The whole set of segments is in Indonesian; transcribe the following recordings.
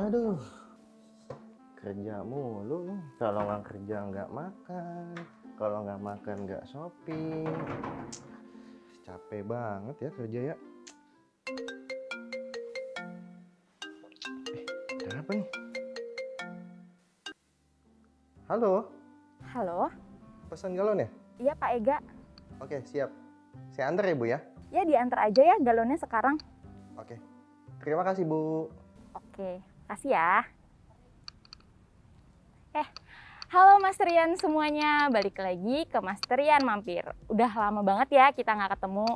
Aduh, kerja mulu nih. Kalau nggak kerja nggak makan, kalau nggak makan nggak shopping. Capek banget ya kerja ya. Ada apa nih? Halo, Halo, pesan galon ya? iya Pak Ega. Oke, siap. Saya antar ya, Bu ya? Ya diantar aja ya galonnya sekarang. Oke. Terima kasih, Bu. Oke, kasih ya. Halo Mas Rian semuanya, balik lagi ke Mas Rian Mampir. Udah lama banget ya kita nggak ketemu.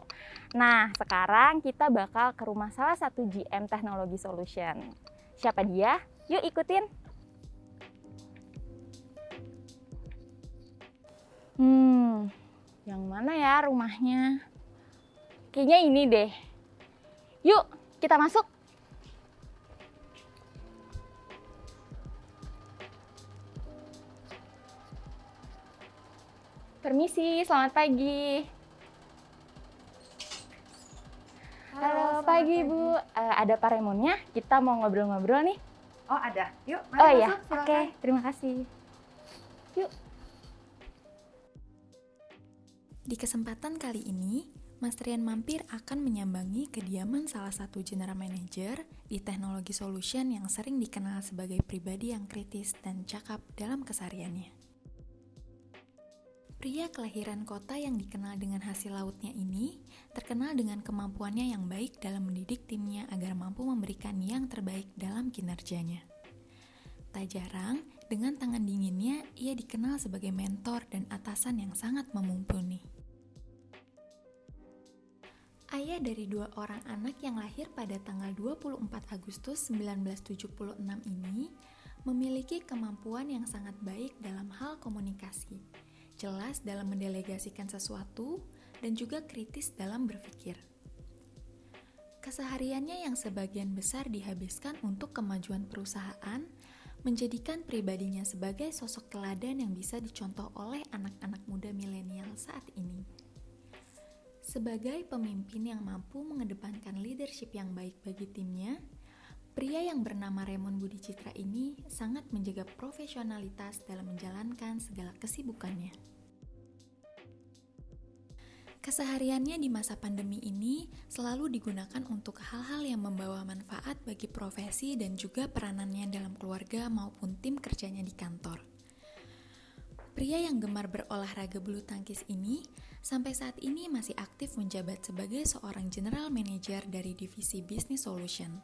Nah, sekarang kita bakal ke rumah salah satu GM Teknologi Solution. Siapa dia? Yuk ikutin. Yang mana ya rumahnya? Kayaknya ini deh. Yuk, kita masuk. Permisi, selamat pagi. Halo, pagi Bu. Ada Pak Remonnya, kita mau ngobrol-ngobrol nih. Oh ada, yuk mari Oh masuk, iya, silakan. oke, terima kasih. Yuk. Di kesempatan kali ini, Mas Rian Mampir akan menyambangi kediaman salah satu general manager di Teknologi Solution yang sering dikenal sebagai pribadi yang kritis dan cakap dalam kesehariannya. Pria kelahiran kota yang dikenal dengan hasil lautnya ini terkenal dengan kemampuannya yang baik dalam mendidik timnya agar mampu memberikan yang terbaik dalam kinerjanya. Tak jarang, dengan tangan dinginnya, ia dikenal sebagai mentor dan atasan yang sangat mumpuni. Ayah dari 2 orang anak yang lahir pada tanggal 24 Agustus 1976 ini memiliki kemampuan yang sangat baik dalam hal komunikasi, jelas dalam mendelegasikan sesuatu, dan juga kritis dalam berpikir. Kesehariannya yang sebagian besar dihabiskan untuk kemajuan perusahaan, menjadikan pribadinya sebagai sosok teladan yang bisa dicontoh oleh anak-anak muda milenial saat ini. Sebagai pemimpin yang mampu mengedepankan leadership yang baik bagi timnya, pria yang bernama Raymond Budi Citra ini sangat menjaga profesionalitas dalam menjalankan segala kesibukannya. Kesehariannya di masa pandemi ini selalu digunakan untuk hal-hal yang membawa manfaat bagi profesi dan juga peranannya dalam keluarga maupun tim kerjanya di kantor. Pria yang gemar berolahraga bulu tangkis ini sampai saat ini masih aktif menjabat sebagai seorang general manager dari divisi Business Solution.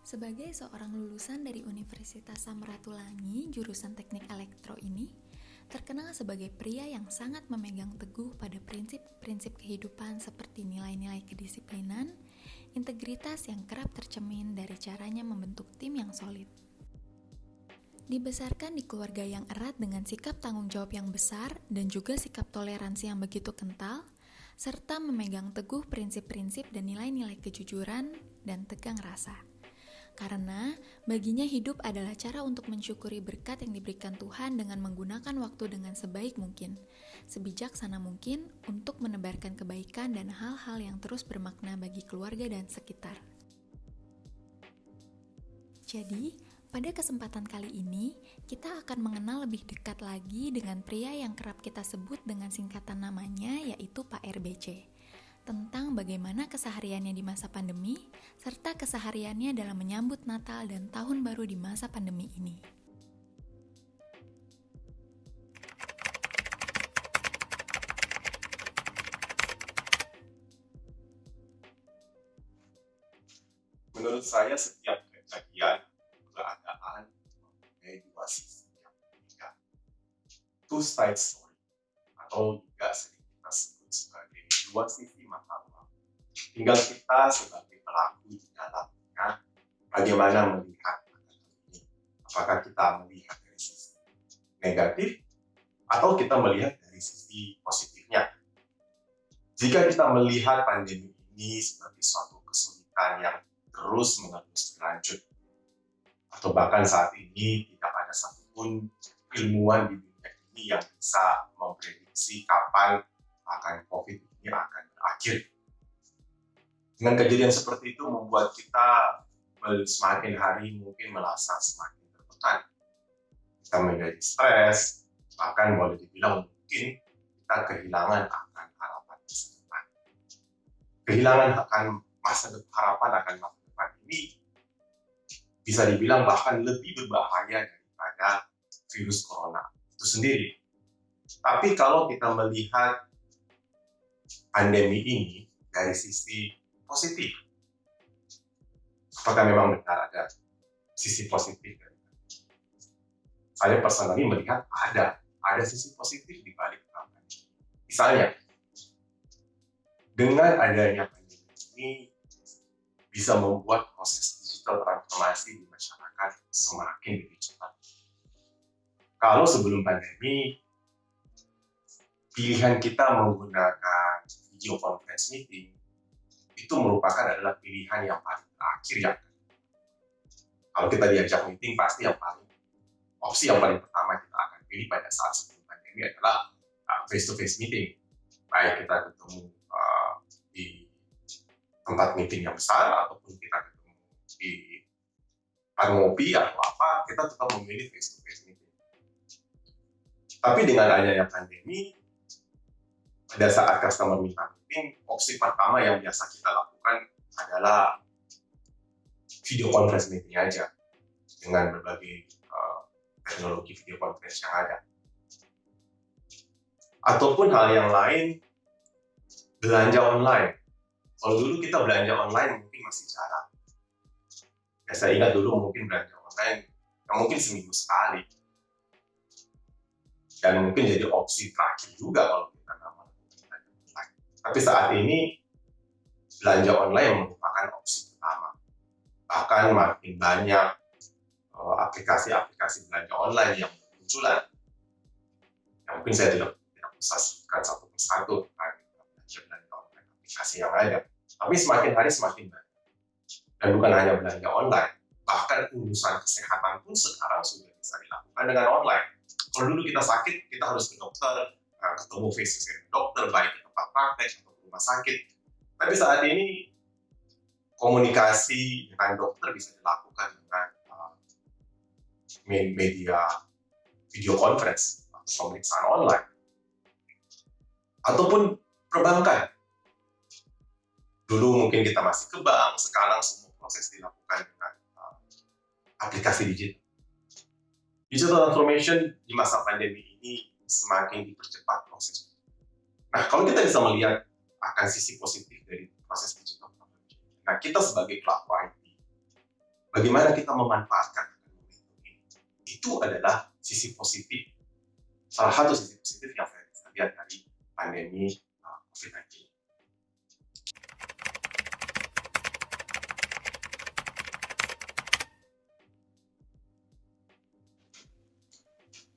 Sebagai seorang lulusan dari Universitas Samratulangi jurusan Teknik Elektro ini, terkenal sebagai pria yang sangat memegang teguh pada prinsip-prinsip kehidupan seperti nilai-nilai kedisiplinan, integritas yang kerap tercermin dari caranya membentuk tim yang solid. Dibesarkan di keluarga yang erat dengan sikap tanggung jawab yang besar dan juga sikap toleransi yang begitu kental, serta memegang teguh prinsip-prinsip dan nilai-nilai kejujuran dan tegang rasa. Karena baginya hidup adalah cara untuk mensyukuri berkat yang diberikan Tuhan dengan menggunakan waktu dengan sebaik mungkin, sebijaksana mungkin untuk menebarkan kebaikan dan hal-hal yang terus bermakna bagi keluarga dan sekitar. Jadi, pada kesempatan kali ini, kita akan mengenal lebih dekat lagi dengan pria yang kerap kita sebut dengan singkatan namanya, yaitu Pak RBC. Tentang bagaimana kesehariannya di masa pandemi, serta kesehariannya dalam menyambut Natal dan Tahun Baru di masa pandemi ini. Menurut saya setiap kejadian, keadaan mempunyai 2 sisi yang berbeda. Two side story, atau juga sering kita sebut sebagai 2 sisi mata uang. Tinggal kita sebagai pelaku di dalamnya, bagaimana melihat hal ini. Apakah kita melihat dari sisi negatif, atau kita melihat dari sisi positifnya. Jika kita melihat pandemi ini sebagai suatu kesulitan yang terus-menerus berlanjut, atau bahkan saat ini tidak ada satupun ilmuwan di dunia ini yang bisa memprediksi kapan akan COVID ini akan berakhir. Dengan kejadian seperti itu membuat kita semakin hari mungkin merasa semakin tertekan. Kita menjadi stres, bahkan boleh dibilang mungkin kita kehilangan akan harapan masa depan. Kehilangan akan harapan akan masa depan ini bisa dibilang bahkan lebih berbahaya daripada virus corona itu sendiri. Tapi kalau kita melihat pandemi ini dari sisi positif, apakah memang benar ada sisi positif? Saya personally melihat ada sisi positif di balik pandemi. Misalnya, dengan adanya pandemi ini bisa membuat proses digital transformasi di masyarakat semakin lebih cepat. Kalau sebelum pandemi, pilihan kita menggunakan video conference meeting itu merupakan adalah pilihan yang paling terakhir ya. Kalau kita diajak meeting, pasti opsi yang paling pertama kita akan pilih pada saat sebelum pandemi adalah face-to-face meeting. Baik kita ketemu di tempat meeting yang besar ataupun kita ketemu di ngopi atau apa, kita tetap memilih face-to-face meeting. Tapi dengan adanya pandemi, pada saat customer minta meeting, opsi pertama yang biasa kita lakukan adalah video conference meeting aja dengan berbagai teknologi video conference yang ada. Ataupun hal yang lain, belanja online. Kalau dulu kita belanja online mungkin masih jarang. Saya ingat dulu mungkin belanja online mungkin seminggu sekali. Dan mungkin jadi opsi terakhir juga kalau kita nggak melakukan belanja online. Tapi saat ini belanja online merupakan opsi pertama. Bahkan makin banyak aplikasi-aplikasi belanja online yang bermunculan. Yang mungkin saya tidak bisa sebutkan satu persatu belanja online aplikasi yang ada. Tapi semakin hari semakin banyak. Dan bukan hanya belanja online, bahkan urusan kesehatan pun sekarang sudah bisa dilakukan dengan online. Kalau dulu kita sakit, kita harus ke dokter, ketemu face-to-face dokter, baik di tempat praktek atau rumah sakit. Tapi saat ini komunikasi dengan dokter bisa dilakukan dengan media video conference atau pemeriksaan online. Ataupun perbankan. Dulu mungkin kita masih ke bank, sekarang semua proses dilakukan dengan aplikasi digital. Digital transformation di masa pandemi ini semakin dipercepat prosesnya. Nah, kalau kita bisa melihat akan sisi positif dari proses digital transformation, nah kita sebagai pelaku IT, bagaimana kita memanfaatkan momentum ini? Itu adalah sisi positif, salah satu sisi positif yang saya bisa lihat dari pandemi COVID-19.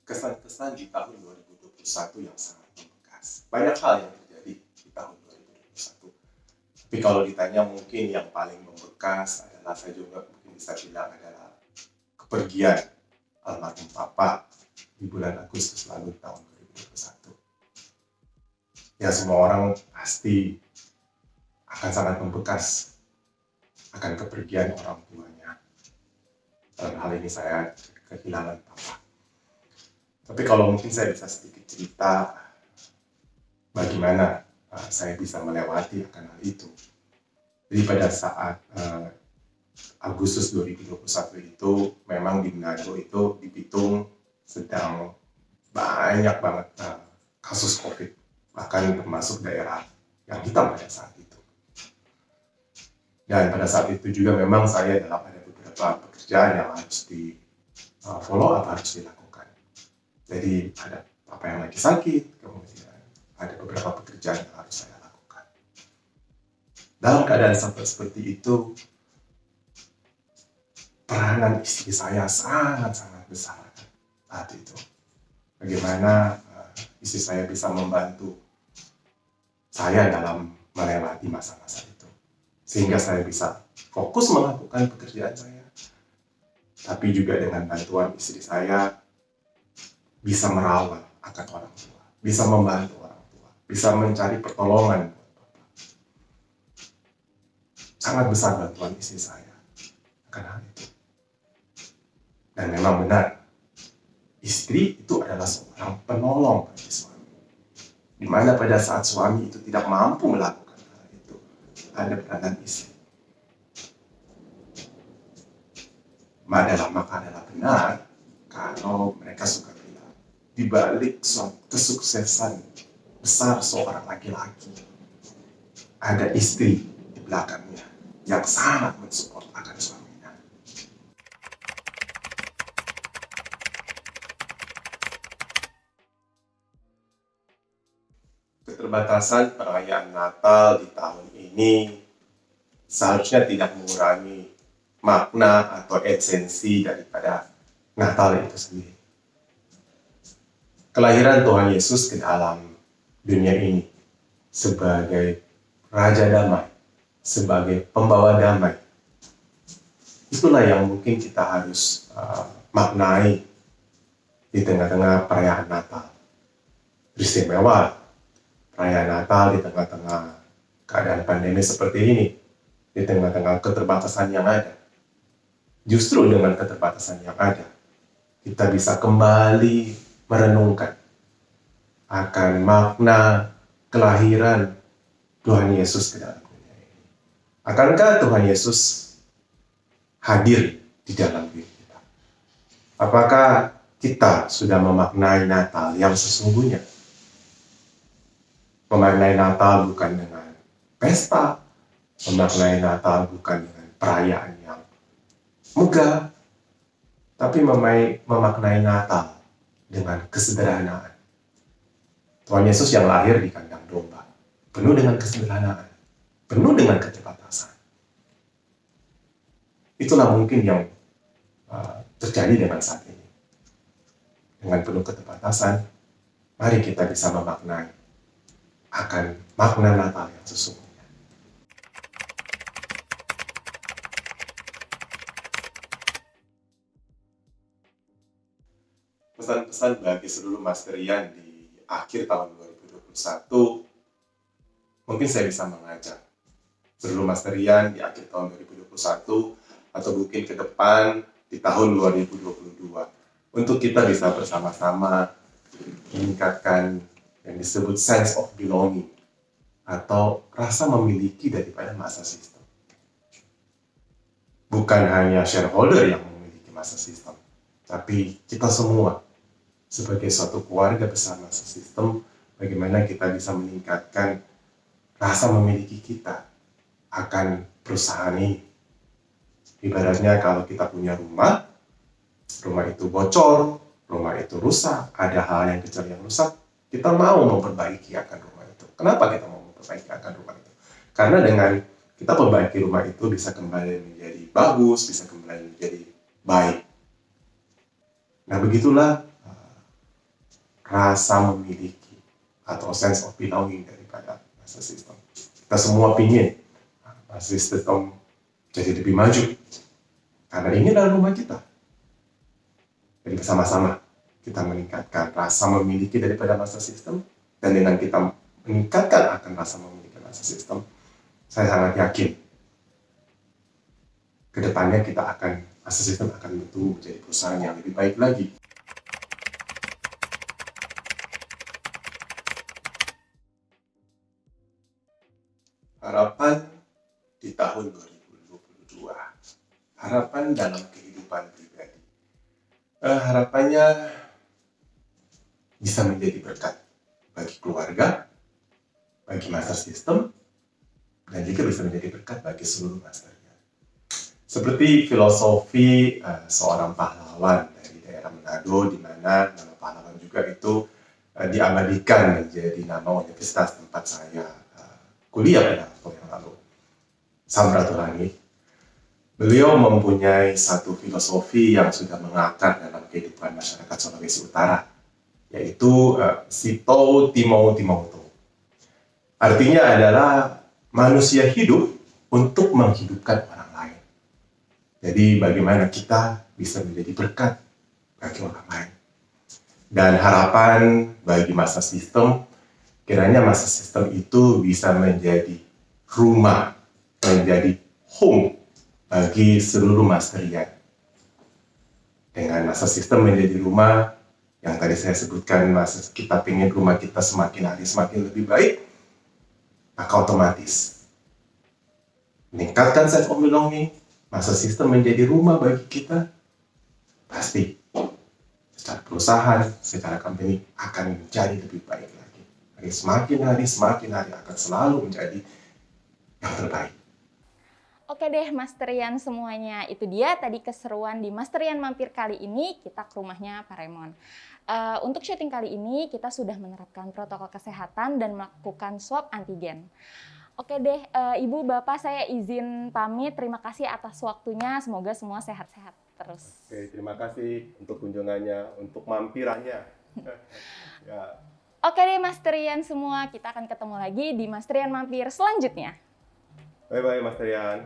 Kesan-kesan di tahun 2021 yang sangat membekas. Banyak hal yang terjadi di tahun 2021. Tapi kalau ditanya mungkin yang paling membekas adalah, saya juga mungkin bisa bilang adalah kepergian almarhum Papa di bulan Agustus lalu tahun 2021. Ya, semua orang pasti akan sangat membekas akan kepergian orang tuanya. Dalam hal ini saya kehilangan Papa. Tapi kalau mungkin saya bisa sedikit cerita bagaimana saya bisa melewati akan hal itu. Jadi pada saat Agustus 2021 itu, memang di Manado itu, di Bitung, sedang banyak banget kasus COVID, bahkan termasuk daerah yang hitam pada saat itu. Dan pada saat itu juga memang saya dalam ada beberapa pekerjaan yang harus di follow up, harus dilakukan. Jadi ada apa yang lagi sakit, kemudian ada beberapa pekerjaan yang harus saya lakukan. Dalam keadaan seperti itu, peranan istri saya sangat-sangat besar saat itu. Bagaimana istri saya bisa membantu saya dalam melewati masa-masa itu. Sehingga saya bisa fokus melakukan pekerjaan saya. Tapi juga dengan bantuan istri saya, bisa merawat akan orang tua, bisa membantu orang tua, bisa mencari pertolongan buat Bapak. Sangat besar bantuan istri saya. akan hal itu. Dan memang benar, istri itu adalah seorang penolong bagi suami. Di mana pada saat suami itu tidak mampu melakukan hal itu, ada peranan istri. Maka adalah benar kalau mereka suka bilang, di balik kesuksesan besar seorang laki-laki, ada istri di belakangnya yang sangat mensupport akan suaminya. Keterbatasan perayaan Natal di tahun ini seharusnya tidak mengurangi makna atau esensi daripada Natal itu sendiri. Kelahiran Tuhan Yesus ke dalam dunia ini sebagai Raja Damai, sebagai pembawa damai. Itulah yang mungkin kita harus maknai di tengah-tengah perayaan Natal. Istimewa perayaan Natal di tengah-tengah keadaan pandemi seperti ini, di tengah-tengah keterbatasan yang ada. Justru dengan keterbatasan yang ada, kita bisa kembali merenungkan akan makna kelahiran Tuhan Yesus ke dalam dunia ini. Akankah Tuhan Yesus hadir di dalam diri kita? Apakah kita sudah memaknai Natal yang sesungguhnya? Memaknai Natal bukan dengan pesta, memaknai Natal bukan dengan perayaan yang megah, tapi memaknai Natal dengan kesederhanaan. Tuhan Yesus yang lahir di kandang domba, penuh dengan kesederhanaan, penuh dengan keterbatasan. Itulah mungkin yang terjadi dengan saat ini. Dengan penuh keterbatasan, mari kita bisa memaknai akan makna Natal yang sesungguhnya. Pesan-pesan bagi seluruh Masterian di akhir tahun 2021, mungkin saya bisa mengajak seluruh Masterian di akhir tahun 2021 atau mungkin ke depan di tahun 2022 untuk kita bisa bersama-sama meningkatkan yang disebut sense of belonging atau rasa memiliki daripada masa sistem. Bukan hanya shareholder yang memiliki masa sistem, tapi kita semua sebagai suatu keluarga besar masa sistem, bagaimana kita bisa meningkatkan rasa memiliki kita akan perusahaan ini. Ibaratnya kalau kita punya rumah itu bocor, rumah itu rusak, ada hal yang kecil yang rusak, kita mau memperbaiki akan rumah itu. Kenapa kita mau memperbaiki akan rumah itu? Karena dengan kita perbaiki rumah itu bisa kembali menjadi bagus, bisa kembali menjadi baik. Nah, begitulah rasa memiliki atau sense of belonging daripada masa sistem. Kita semua pingin masa sistem jadi lebih maju. Karena ini adalah rumah kita. Jadi bersama-sama kita meningkatkan rasa memiliki daripada masa sistem, dan dengan kita meningkatkan akan rasa memiliki masa sistem, saya sangat yakin ke depannya masa sistem akan bertumbuh menjadi perusahaan yang lebih baik lagi. Harapan di tahun 2022, harapan dalam kehidupan pribadi. Harapannya bisa menjadi berkat bagi keluarga, bagi master sistem, dan juga bisa menjadi berkat bagi seluruh masternya. Seperti filosofi seorang pahlawan dari daerah Manado, di mana nama pahlawan juga itu diabadikan menjadi nama universitas tempat saya kuliah pada waktu yang lalu, Samratulangi. Beliau mempunyai satu filosofi yang sudah mengakar dalam kehidupan masyarakat Sulawesi Utara, yaitu Sito Timau Timauto. Artinya adalah manusia hidup untuk menghidupkan orang lain. Jadi bagaimana kita bisa menjadi berkat bagi orang lain. Dan harapan bagi masa sistem, kiranya masa sistem itu bisa menjadi rumah, menjadi home bagi seluruh Masterian. Dengan masa sistem menjadi rumah, yang tadi saya sebutkan, masa kita pengen rumah kita semakin hari semakin lebih baik, maka otomatis meningkatkan sense of belonging, masa sistem menjadi rumah bagi kita, pasti secara perusahaan, secara company akan menjadi lebih baik lagi. Semakin hari akan selalu menjadi yang terbaik. Oke deh Masterian semuanya, itu dia tadi keseruan di Masterian Mampir kali ini, kita ke rumahnya Pak Raymond. Untuk syuting kali ini kita sudah menerapkan protokol kesehatan dan melakukan swab antigen. Oke deh, Ibu, Bapak, saya izin pamit, terima kasih atas waktunya, semoga semua sehat-sehat terus. Oke, terima kasih untuk kunjungannya, untuk mampirannya. Ya. Oke deh Masterian semua, kita akan ketemu lagi di Masterian Mampir selanjutnya. Bye-bye Mas Rian.